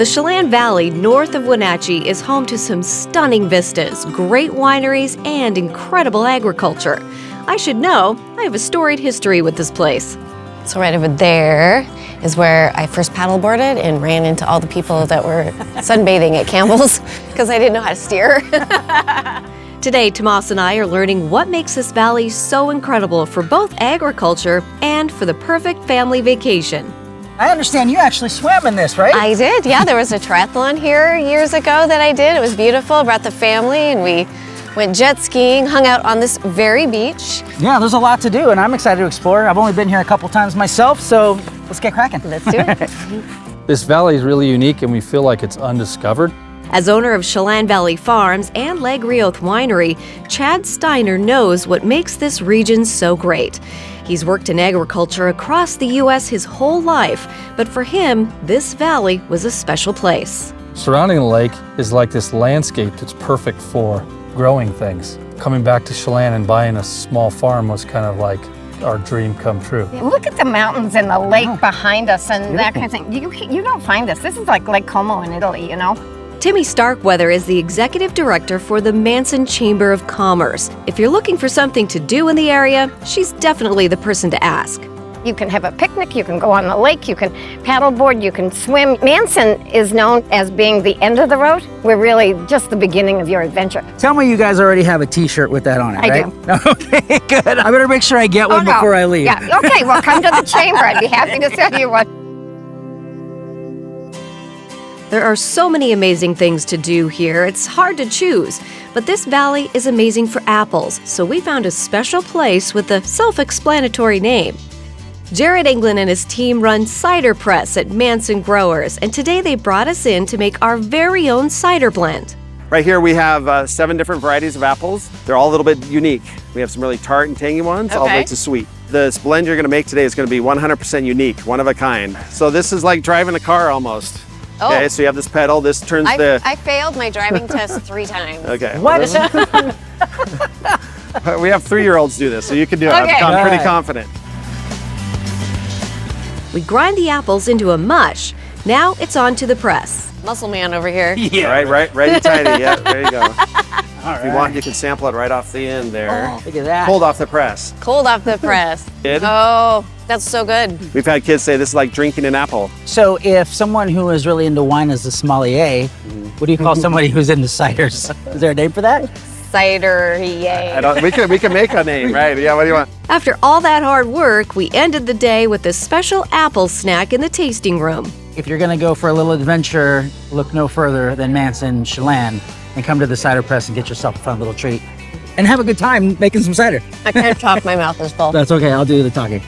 The Chelan Valley north of Wenatchee is home to some stunning vistas, great wineries, and incredible agriculture. I should know, I have a storied history with this place. So right over there is where I first paddleboarded and ran into all the people that were sunbathing at Campbell's because I didn't know how to steer. Today, Tomás and I are learning what makes this valley so incredible for both agriculture and for the perfect family vacation. I understand you actually swam in this, right? I did, yeah. There was a triathlon here years ago that I did. It was beautiful. Brought the family and we went jet skiing, hung out on this very beach. Yeah, there's a lot to do and I'm excited to explore. I've only been here a couple times myself, so let's get cracking. Let's do it. This valley is really unique and we feel like it's undiscovered. As owner of Chelan Valley Farms and Leg Rioth Winery, Chad Steiner knows what makes this region so great. He's worked in agriculture across the U.S. his whole life, but for him, this valley was a special place. Surrounding the lake is like this landscape that's perfect for growing things. Coming back to Chelan and buying a small farm was kind of like our dream come true. Look at the mountains and the lake behind us and that kind of thing. You don't find this. This is like Lake Como in Italy, you know? Timmy Starkweather is the executive director for the Manson Chamber of Commerce. If you're looking for something to do in the area, she's definitely the person to ask. You can have a picnic, you can go on the lake, you can paddleboard, you can swim. Manson is known as being the end of the road. We're really just the beginning of your adventure. Tell me you guys already have a t-shirt with that on it, I right? Do. Okay, good. I better make sure I get one no. before I leave. Yeah, okay, well come to the chamber. I'd be happy to sell you one. There are so many amazing things to do here, it's hard to choose. But this valley is amazing for apples, so we found a special place with a self-explanatory name. Jared England and his team run Cider Press at Manson Growers, and today they brought us in to make our very own cider blend. Right here we have 7 different varieties of apples. They're all a little bit unique. We have some really tart and tangy ones, all the way to sweet. This blend you're gonna make today is gonna be 100% unique, one of a kind. So this is like driving a car almost. Oh. Okay, so you have this pedal, this turns I failed my driving test 3 times. Okay. What? We have 3-year-olds do this, so you can do it. Okay. I'm pretty confident. We grind the apples into a mush. Now it's on to the press. Muscle man over here. Yeah. Right, righty tighty, yeah, there you go. If you want, you can sample it right off the end there. Oh, look at that. Pulled off the press. Cold off the press. Good. Oh, that's so good. We've had kids say this is like drinking an apple. So if someone who is really into wine is a sommelier, what do you call somebody who's into ciders? Is there a name for that? Cider, yay. We can make a name, right? Yeah, what do you want? After all that hard work, we ended the day with a special apple snack in the tasting room. If you're gonna go for a little adventure, look no further than Manson, Chelan, and come to the Cider Press and get yourself a fun little treat. And have a good time making some cider. I can't talk, my mouth is full. That's okay, I'll do the talking.